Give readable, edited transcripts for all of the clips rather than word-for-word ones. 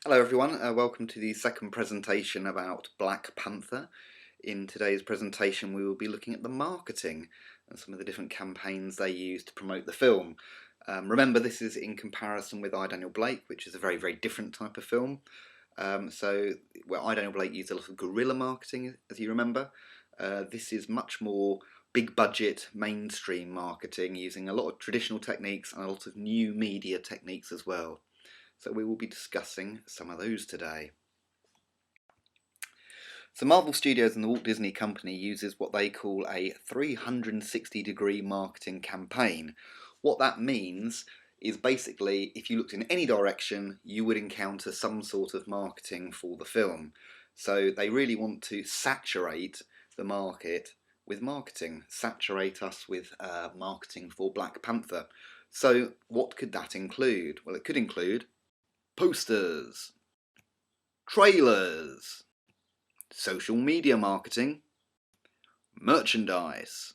Hello everyone, welcome to the second presentation about Black Panther. In today's presentation we will be looking at the marketing and some of the different campaigns they used to promote the film. Remember, this is in comparison with I, Daniel Blake, which is a very different type of film. I, Daniel Blake used a lot of guerrilla marketing, as you remember. This is much more big budget mainstream marketing using a lot of traditional techniques and a lot of new media techniques as well. So we will be discussing some of those today. So Marvel Studios and the Walt Disney Company uses what they call a 360-degree marketing campaign. What that means is basically if you looked in any direction you would encounter some sort of marketing for the film. So they really want to saturate the market with marketing, saturate us with marketing for Black Panther. So what could that include? Well, it could include posters, trailers, social media marketing, merchandise,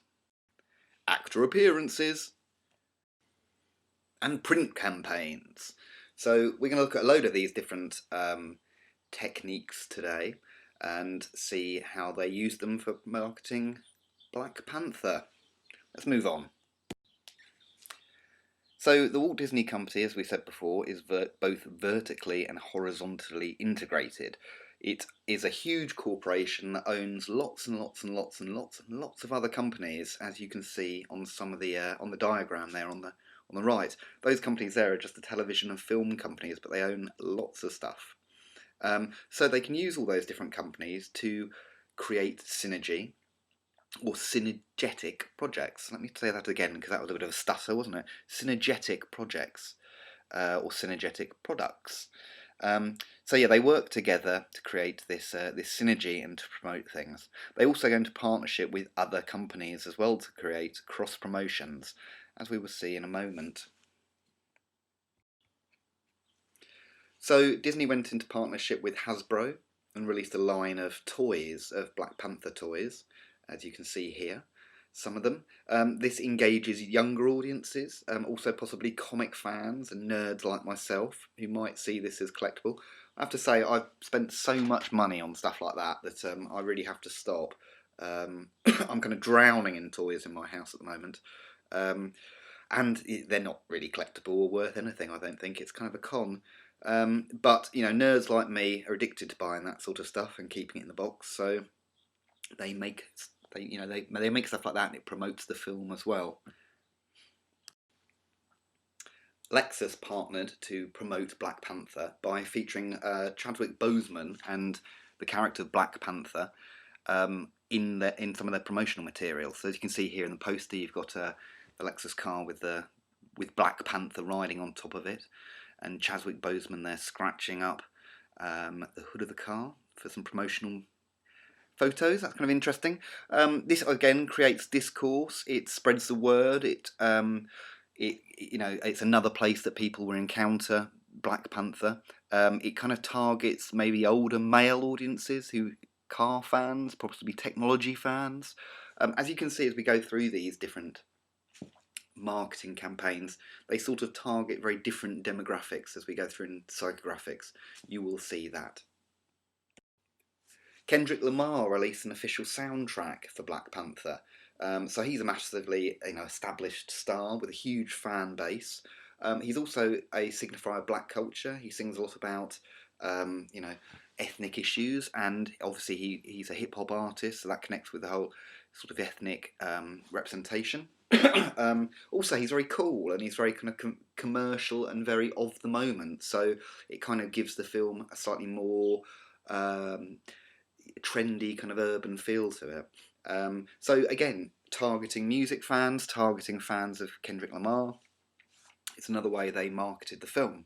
actor appearances, and print campaigns. So we're going to look at a load of these different techniques today and see how they use them for marketing Black Panther. Let's move on. So the Walt Disney Company, as we said before, is both vertically and horizontally integrated. It is a huge corporation that owns lots and lots and lots and lots and lots of other companies, as you can see on some of the on the diagram there on the right. Those companies there are just the television and film companies, but they own lots of stuff. So they can use all those different companies to create synergy or synergetic projects. Let me say that again because that was a bit of a stutter, wasn't it? Synergetic projects or synergetic products. So yeah, they work together to create this synergy and to promote things. They also go into partnership with other companies as well to create cross promotions, as we will see in a moment. So Disney went into partnership with Hasbro and released a line of toys, of Black Panther toys, as you can see here, some of them. This engages younger audiences, also possibly comic fans and nerds like myself who might see this as collectible. I have to say I've spent so much money on stuff like that that I really have to stop. I'm kind of drowning in toys in my house at the moment. And they're not really collectible or worth anything, I don't think. It's kind of a con. But, you know, nerds like me are addicted to buying that sort of stuff and keeping it in the box, so they make stuff like that and it promotes the film as well. Lexus partnered to promote Black Panther by featuring Chadwick Boseman and the character of Black Panther in some of their promotional material. So as you can see here in the poster, you've got the Lexus car with Black Panther riding on top of it, and Chadwick Boseman there scratching up the hood of the car for some promotional photos. That's kind of interesting. This again creates discourse. It spreads the word. It's another place that people will encounter Black Panther. It kind of targets maybe older male audiences who car fans, possibly technology fans. As you can see as we go through these different marketing campaigns, they sort of target very different demographics. As we go through in psychographics, you will see that. Kendrick Lamar released an official soundtrack for Black Panther. So he's a massively established star with a huge fan base. He's also a signifier of black culture. He sings a lot about ethnic issues, and obviously he's a hip hop artist, so that connects with the whole sort of ethnic representation. Also, he's very cool and he's very kind of commercial and very of the moment, so it kind of gives the film a slightly more trendy kind of urban feel to it. So again, targeting music fans, targeting fans of Kendrick Lamar. It's another way they marketed the film.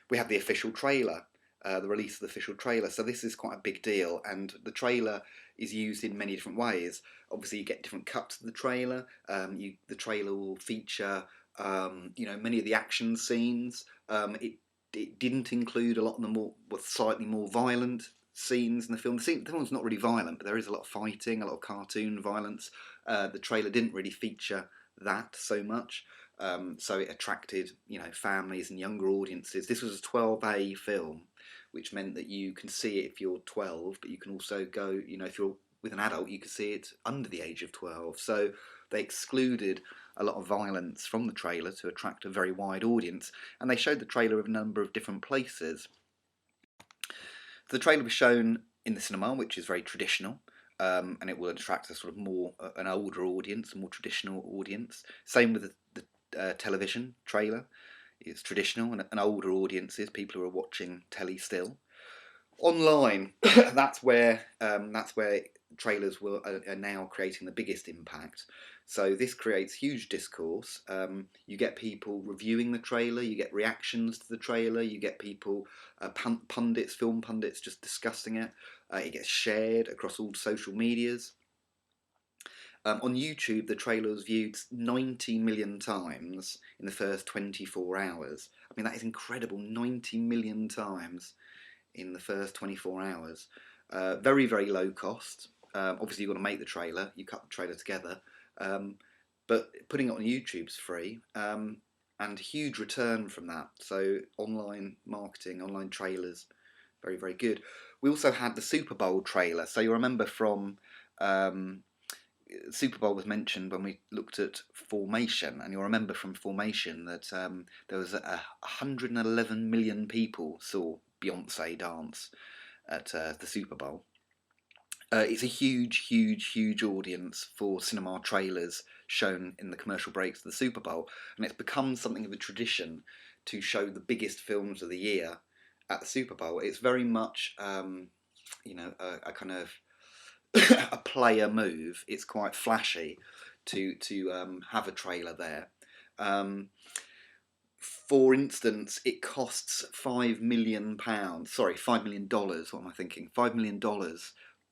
We have the official trailer, the release of the official trailer. So this is quite a big deal, and the trailer is used in many different ways. Obviously, you get different cuts of the trailer. The trailer will feature, many of the action scenes. It didn't include a lot of the slightly more violent scenes in the film. The film's not really violent, but there is a lot of fighting, a lot of cartoon violence. The trailer didn't really feature that so much. So it attracted, families and younger audiences. This was a 12A film, which meant that you can see it if you're 12, but you can also go, if you're with an adult, you can see it under the age of 12. So they excluded a lot of violence from the trailer to attract a very wide audience, and they showed the trailer of a number of different places. So the trailer was shown in the cinema, which is very traditional. And it will attract a sort of more an older audience, a more traditional audience. Same with the television trailer. It's traditional and older audiences, people who are watching telly still. Online, that's where trailers are now creating the biggest impact. So this creates huge discourse. You get people reviewing the trailer, you get reactions to the trailer, you get people, pundits, film pundits, just discussing it. It gets shared across all social medias. On YouTube, the trailer was viewed 90 million times in the first 24 hours. I mean, that is incredible, 90 million times in the first 24 hours. Very, very low cost. Obviously, you've got to make the trailer. You cut the trailer together. But putting it on YouTube's free. And huge return from that. So online marketing, online trailers, very, very good. We also had the Super Bowl trailer. So you remember from Super Bowl was mentioned when we looked at Formation, and you'll remember from Formation that there was 111 million people saw Beyonce dance at the Super Bowl. It's a huge, huge, huge audience for cinema trailers shown in the commercial breaks of the Super Bowl, and it's become something of a tradition to show the biggest films of the year at the Super Bowl. It's very much, a kind of a player move. It's quite flashy to have a trailer there. For instance, it costs £5 million. Sorry, $5 million. What am I thinking? $5 million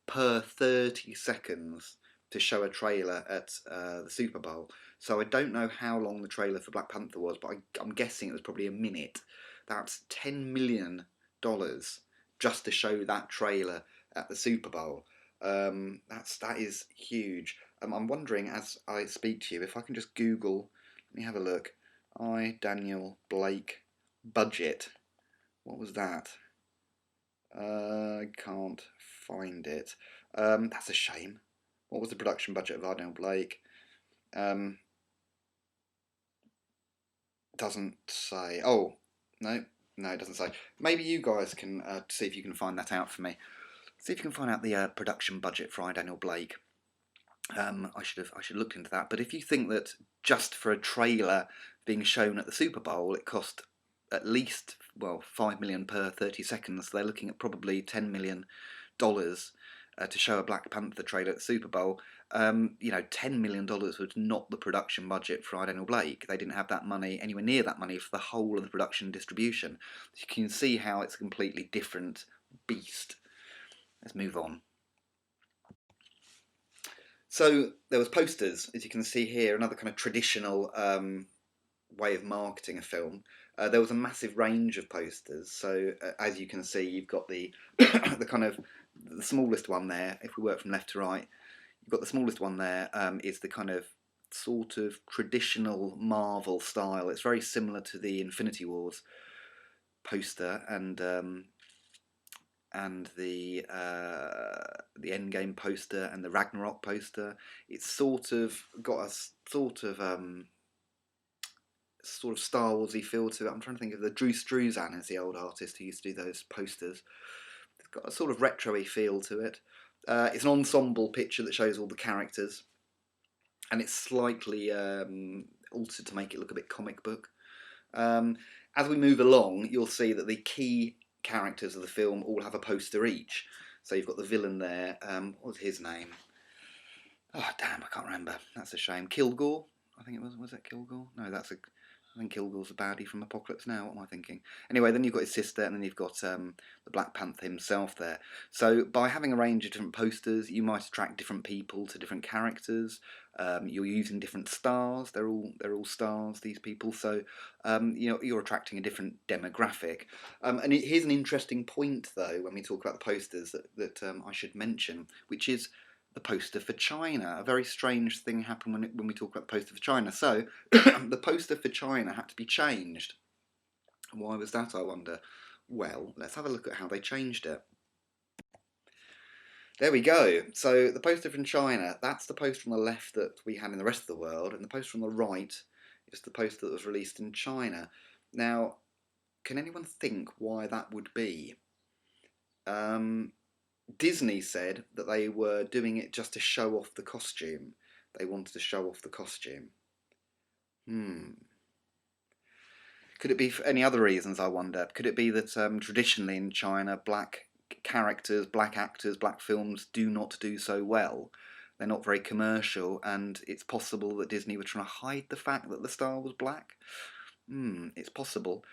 per 30 seconds to show a trailer at the Super Bowl. So I don't know how long the trailer for Black Panther was, but I'm guessing it was probably a minute. That's $10 million just to show that trailer at the Super Bowl. That is huge. I'm wondering, as I speak to you, if I can just Google. Let me have a look. Daniel Blake budget. What was that? I can't find it. That's a shame. What was the production budget of Daniel Blake? Doesn't say. Oh, no, it doesn't say. Maybe you guys can see if you can find that out for me. See if you can find out the production budget for Daniel Blake. I should have looked into that. But if you think that just for a trailer being shown at the Super Bowl, it cost at least $5 million per 30 seconds, they're looking at probably $10 million to show a Black Panther trailer at the Super Bowl. $10 million was not the production budget for Daniel Blake. They didn't have that money, anywhere near that money, for the whole of the production and distribution. You can see how it's a completely different beast. Let's move on. So there was posters, as you can see here, another kind of traditional way of marketing a film. There was a massive range of posters. So as you can see, you've got the the kind of the smallest one there. If we work from left to right, you've got the smallest one there. Is the kind of sort of traditional Marvel style. It's very similar to the Infinity Wars poster and the Endgame poster and the Ragnarok poster. It's sort of got a sort of Star Warsy feel to it. I'm trying to think of Drew Struzan is the old artist who used to do those posters. It's got a sort of retro-y feel to it. It's an ensemble picture that shows all the characters, and it's slightly altered to make it look a bit comic book. As we move along, you'll see that the key characters of the film all have a poster each. So you've got the villain there. What was his name? Oh damn, I can't remember. That's a shame. Kilgore, I think it was. Was that Kilgore? No, I think Kilgore's a baddie from Apocalypse Now. What am I thinking? Anyway, then you've got his sister, and then you've got the Black Panther himself there. So by having a range of different posters, you might attract different people to different characters. You're using different stars. They're all stars. These people. So you're attracting a different demographic. And here's an interesting point, though, when we talk about the posters that I should mention, which is the poster for China. A very strange thing happened when we talk about the poster for China. So, the poster for China had to be changed. Why was that, I wonder? Well, let's have a look at how they changed it. There we go. So the poster from China, that's the poster on the left that we had in the rest of the world, and the poster on the right is the poster that was released in China. Now, can anyone think why that would be? Disney said that they were doing it just to show off the costume. They wanted to show off the costume. Could it be for any other reasons, I wonder? Could it be that traditionally in China, black characters, black actors, black films do not do so well? They're not very commercial, and it's possible that Disney were trying to hide the fact that the star was black? It's possible.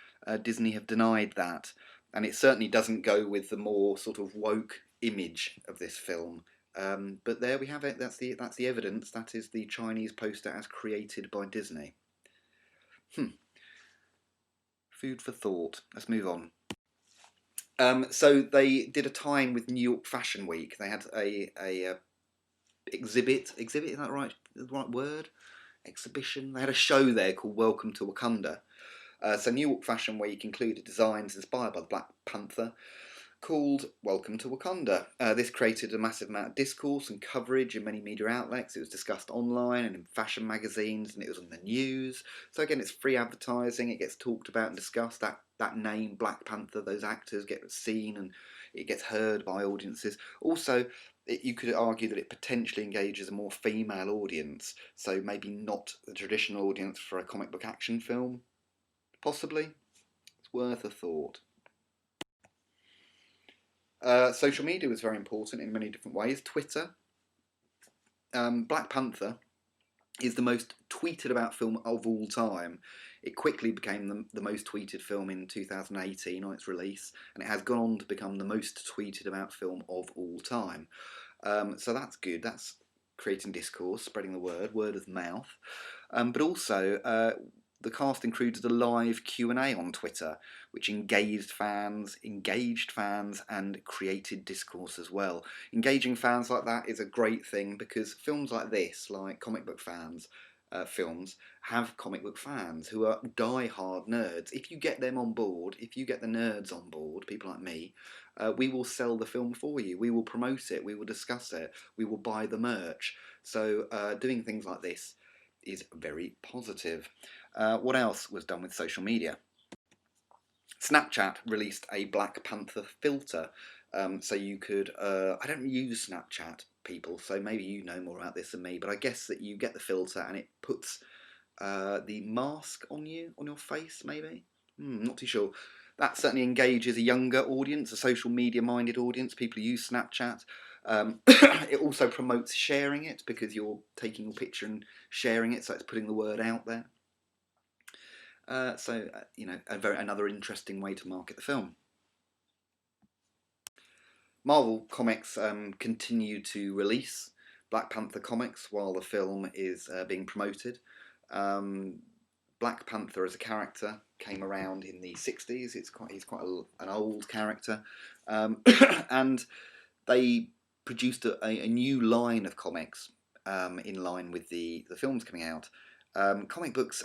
Disney have denied that, and it certainly doesn't go with the more sort of woke image of this film. But there we have it. That's the evidence. That is the Chinese poster as created by Disney. Food for thought. Let's move on. So they did a tie-in with New York Fashion Week. They had a exhibit. Exhibit, is that right? The right word? Exhibition. They had a show there called Welcome to Wakanda. So New York Fashion Week included designs inspired by the Black Panther, called Welcome to Wakanda. This created a massive amount of discourse and coverage in many media outlets. It was discussed online and in fashion magazines, and it was on the news. So again, it's free advertising. It gets talked about and discussed. That name, Black Panther, those actors get seen and it gets heard by audiences. Also, you could argue that it potentially engages a more female audience, so maybe not the traditional audience for a comic book action film. Possibly. It's worth a thought. Social media was very important in many different ways. Twitter. Black Panther is the most tweeted about film of all time. It quickly became the most tweeted film in 2018 on its release, and it has gone on to become the most tweeted about film of all time. So that's good. That's creating discourse, spreading the word of mouth. But also, the cast included a live Q&A on Twitter, which engaged fans, and created discourse as well. Engaging fans like that is a great thing, because films like this, like comic book films, have comic book fans who are die-hard nerds. If you get them on board, if you get the nerds on board, people like me, we will sell the film for you. We will promote it. We will discuss it. We will buy the merch. So doing things like this is very positive. What else was done with social media? Snapchat released a Black Panther filter. So you could, I don't use Snapchat, people, so maybe you know more about this than me, but I guess that you get the filter and it puts the mask on you, on your face, maybe? Not too sure. That certainly engages a younger audience, a social media minded audience, people who use Snapchat. It also promotes sharing it, because you're taking your picture and sharing it, so it's putting the word out there. Another interesting way to market the film. Marvel Comics continue to release Black Panther comics while the film is being promoted. Black Panther as a character came around in the 60s. He's quite an old character, and they produced a new line of comics in line with the films coming out. Comic books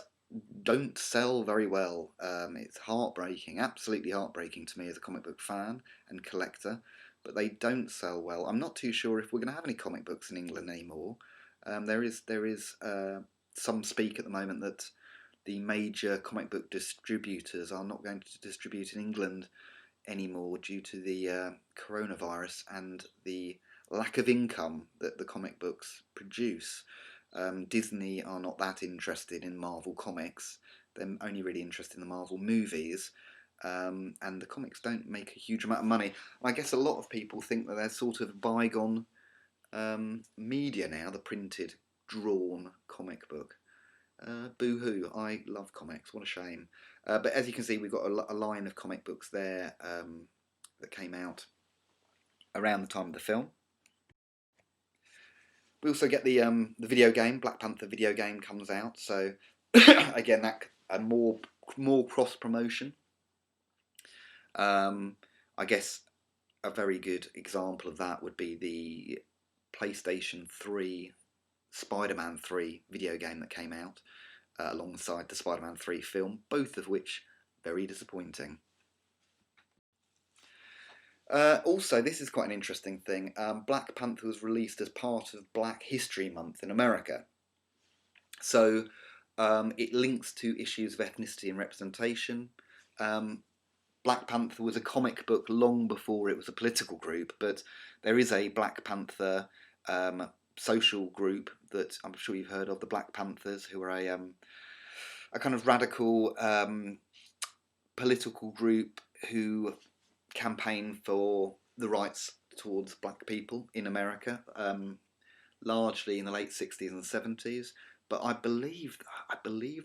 don't sell very well. It's heartbreaking, absolutely heartbreaking to me as a comic book fan and collector, but they don't sell well. I'm not too sure if we're going to have any comic books in England anymore. There is some speak at the moment that the major comic book distributors are not going to distribute in England anymore due to the coronavirus and the lack of income that the comic books produce. Disney are not that interested in Marvel comics. They're only really interested in the Marvel movies, and the comics don't make a huge amount of money. I guess a lot of people think that they're sort of bygone media now, the printed, drawn comic book. Boo-hoo, I love comics, what a shame. But as you can see, we've got a line of comic books there that came out around the time of the film. We also get the video game. Black Panther video game comes out, so again, that more cross promotion. I guess a very good example of that would be the PlayStation 3 Spider-Man 3 video game that came out alongside the Spider-Man 3 film, both of which very disappointing. Also, this is quite an interesting thing. Black Panther was released as part of Black History Month in America. So it links to issues of ethnicity and representation. Black Panther was a comic book long before it was a political group, but there is a Black Panther social group that I'm sure you've heard of, the Black Panthers, who are a kind of radical political group who campaign for the rights towards black people in America, largely in the late 60s and 70s. But I believe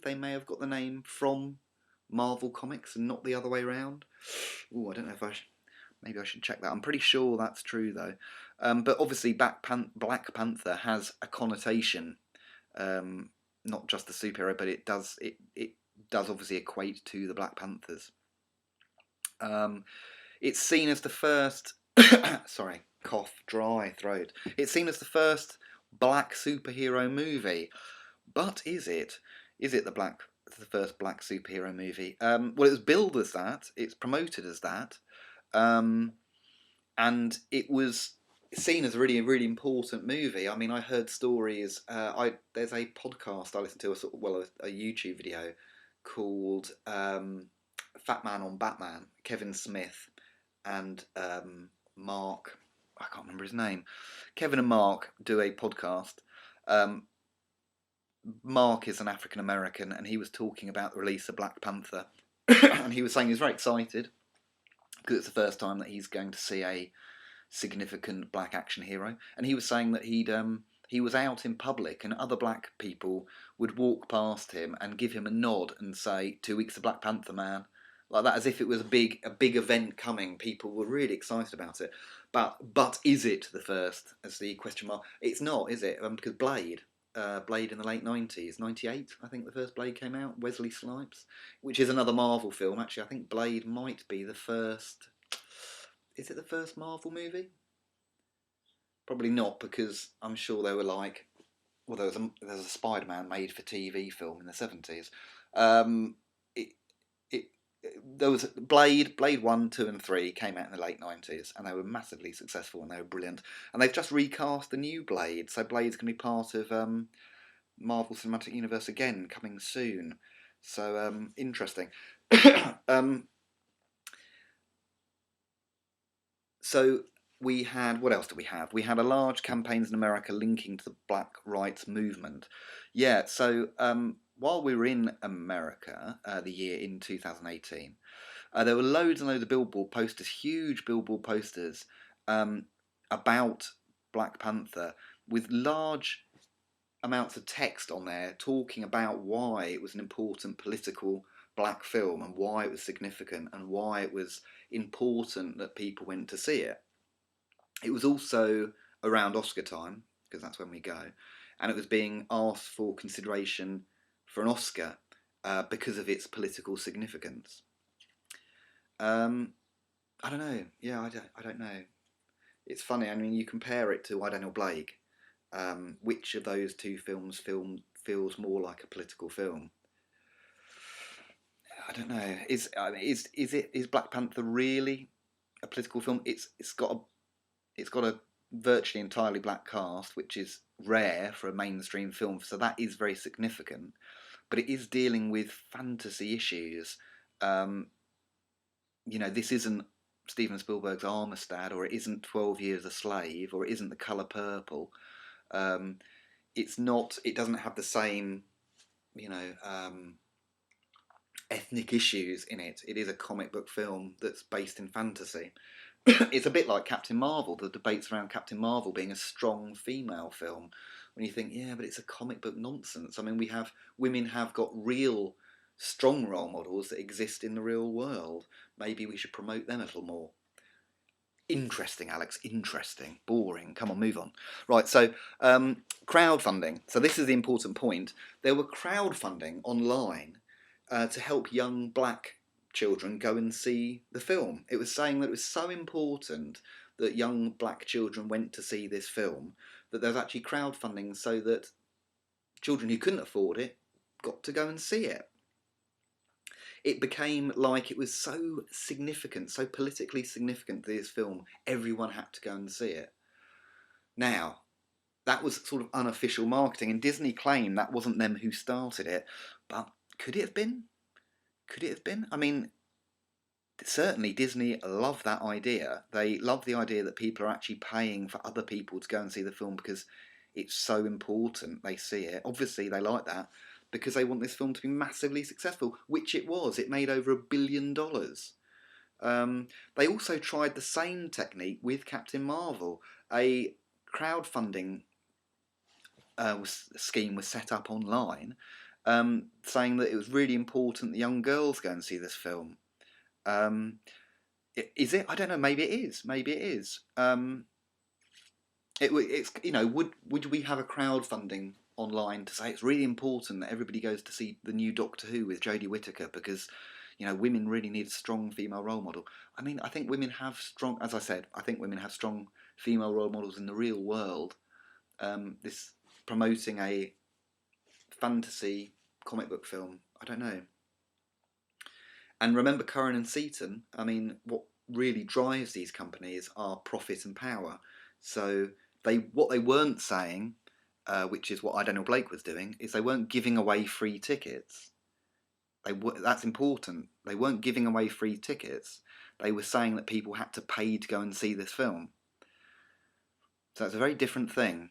they may have got the name from Marvel Comics and not the other way around. Oh, I don't know if maybe I should check that. I'm pretty sure that's true though. But obviously, Black Panther has a connotation, not just the superhero, but it does obviously equate to the Black Panthers. It's seen as the first. Sorry, cough, dry throat. It's seen as the first black superhero movie, but is it? Is it the first black superhero movie? Well, it was billed as that. It's promoted as that, and it was seen as a really, really important movie. I mean, I heard stories. There's a podcast I listened to, a YouTube video called Fat Man on Batman. Kevin Smith and Mark, I can't remember his name. Kevin and Mark do a podcast. Mark is an African American, and he was talking about the release of Black Panther, and he was saying he was very excited because it's the first time that he's going to see a significant black action hero, and he was saying that he was out in public and other black people would walk past him and give him a nod and say, 2 weeks of Black Panther, man. Like that, as if it was a big event coming. People were really excited about it. But is it the first? As the question mark. It's not, is it? Because Blade in the late 90s, 98, I think the first Blade came out. Wesley Snipes, which is another Marvel film. Actually, I think Blade might be the first. Is it the first Marvel movie? Probably not, because I'm sure they were like, well, there was a Spider-Man made for TV film in the 70s. There was Blade 1, 2 and 3 came out in the late 90s, and they were massively successful and they were brilliant. And they've just recast the new Blade, so Blade's going to be part of Marvel Cinematic Universe again, coming soon. So interesting. So we had, what else did we have? We had a large campaigns in America linking to the Black Rights Movement. Yeah, so while we were in America, the year in 2018, there were loads and loads of billboard posters, huge billboard posters about Black Panther with large amounts of text on there talking about why it was an important political black film and why it was significant and why it was important that people went to see it. It was also around Oscar time, because that's when we go, and it was being asked for consideration for an Oscar because of its political significance. I don't know. Yeah, I don't know. It's funny. I mean, you compare it to Daniel Blake. Which of those two films feels more like a political film? I don't know. Is Black Panther really a political film? It's got a virtually entirely black cast, which is rare for a mainstream film, so that is very significant. But it is dealing with fantasy issues. This isn't Steven Spielberg's Armistead, or it isn't 12 Years a Slave, or it isn't The Colour Purple. It's not. It doesn't have the same, ethnic issues in it. It is a comic book film that's based in fantasy. It's a bit like Captain Marvel, the debates around Captain Marvel being a strong female film. When you think, yeah, but it's a comic book nonsense. I mean, women have got real strong role models that exist in the real world. Maybe we should promote them a little more. Interesting, Alex, interesting. Boring. Come on, move on. Right, so crowdfunding. So this is the important point. There were crowdfunding online to help young black children go and see the film. It was saying that it was so important that young black children went to see this film that there was actually crowdfunding so that children who couldn't afford it got to go and see it. It became like it was so significant, so politically significant to this film, everyone had to go and see it. Now, that was sort of unofficial marketing, and Disney claimed that wasn't them who started it, but could it have been? Could it have been? I mean, certainly Disney love that idea. They love the idea that people are actually paying for other people to go and see the film because it's so important they see it. Obviously, they like that because they want this film to be massively successful, which it was. It made over $1 billion. They also tried the same technique with Captain Marvel. A crowdfunding scheme was set up online, saying that it was really important that young girls go and see this film. Is it? I don't know. Maybe it is. Maybe it is. It's would we have a crowdfunding online to say it's really important that everybody goes to see the new Doctor Who with Jodie Whittaker because women really need a strong female role model. I mean, I think women have strong, as I said, I think women have strong female role models in the real world. This promoting a fantasy comic book film, I don't know. And remember Curran and Seaton, I mean, what really drives these companies are profit and power. So what they weren't saying, which is what I Daniel Blake was doing, is they weren't giving away free tickets. That's important. They weren't giving away free tickets. They were saying that people had to pay to go and see this film. So it's a very different thing.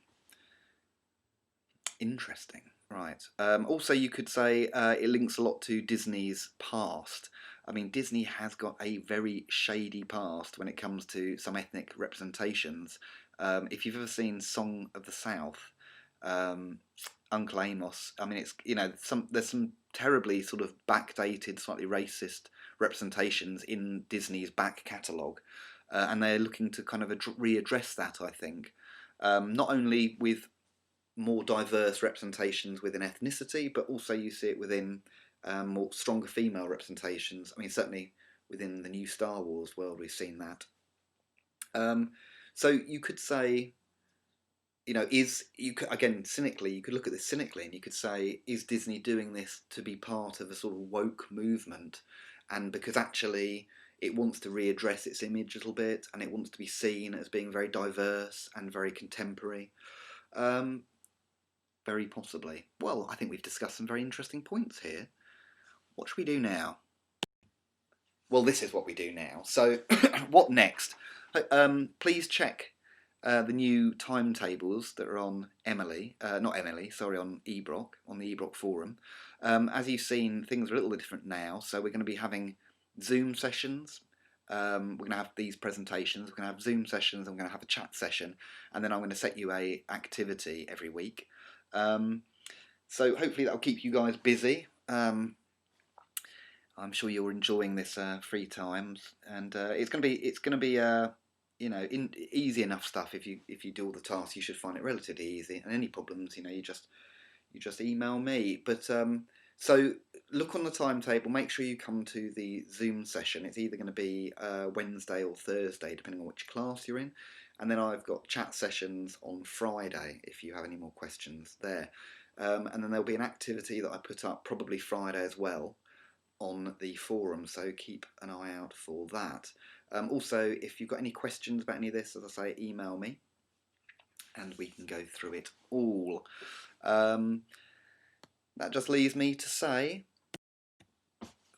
Interesting. Right. Also, you could say it links a lot to Disney's past. I mean, Disney has got a very shady past when it comes to some ethnic representations. If you've ever seen Song of the South, Uncle Amos, I mean, it's there's some terribly sort of backdated, slightly racist representations in Disney's back catalogue, and they're looking to kind of readdress that. I think not only with more diverse representations within ethnicity, but also you see it within more stronger female representations. I mean, certainly within the new Star Wars world, we've seen that. So you could say, again cynically, you could look at this cynically, and you could say, is Disney doing this to be part of a sort of woke movement, and because actually it wants to readdress its image a little bit, and it wants to be seen as being very diverse and very contemporary? Very possibly. Well, I think we've discussed some very interesting points here. What should we do now? Well, this is what we do now. So, what next? Please check the new timetables that are on on eBrock, on the eBrock forum. As you've seen, things are a little bit different now. So we're going to be having Zoom sessions. We're going to have these presentations. We're going to have Zoom sessions. And we're going to have a chat session, and then I'm going to set you a activity every week. So hopefully that'll keep you guys busy. I'm sure you're enjoying this free times, and it's going to be easy enough stuff. If you do all the tasks, you should find it relatively easy. And any problems, you just email me. But so look on the timetable. Make sure you come to the Zoom session. It's either going to be Wednesday or Thursday, depending on which class you're in. And then I've got chat sessions on Friday if you have any more questions there. And then there'll be an activity that I put up probably Friday as well on the forum, so keep an eye out for that. Also, if you've got any questions about any of this, as I say, email me and we can go through it all. That just leaves me to say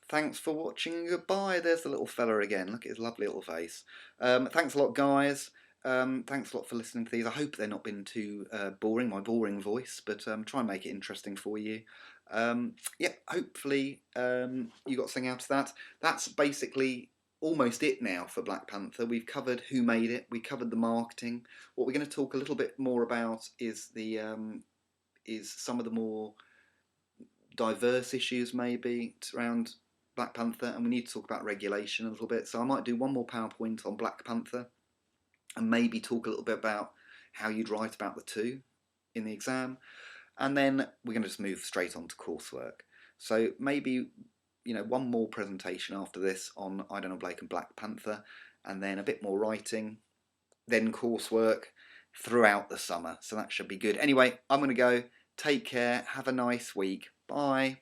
thanks for watching and goodbye. There's the little fella again. Look at his lovely little face. Thanks a lot, guys. Thanks a lot for listening to these. I hope they've not been too boring, my boring voice, but try and make it interesting for you. Yeah, hopefully you got something out of that. That's basically almost it now for Black Panther. We've covered who made it. We covered the marketing. What we're going to talk a little bit more about is some of the more diverse issues maybe around Black Panther, and we need to talk about regulation a little bit. So I might do one more PowerPoint on Black Panther, and maybe talk a little bit about how you'd write about the two in the exam. And then we're going to just move straight on to coursework. So maybe, one more presentation after this on I Don't Know Blake and Black Panther, and then a bit more writing, then coursework, throughout the summer. So that should be good. Anyway, I'm going to go. Take care. Have a nice week. Bye.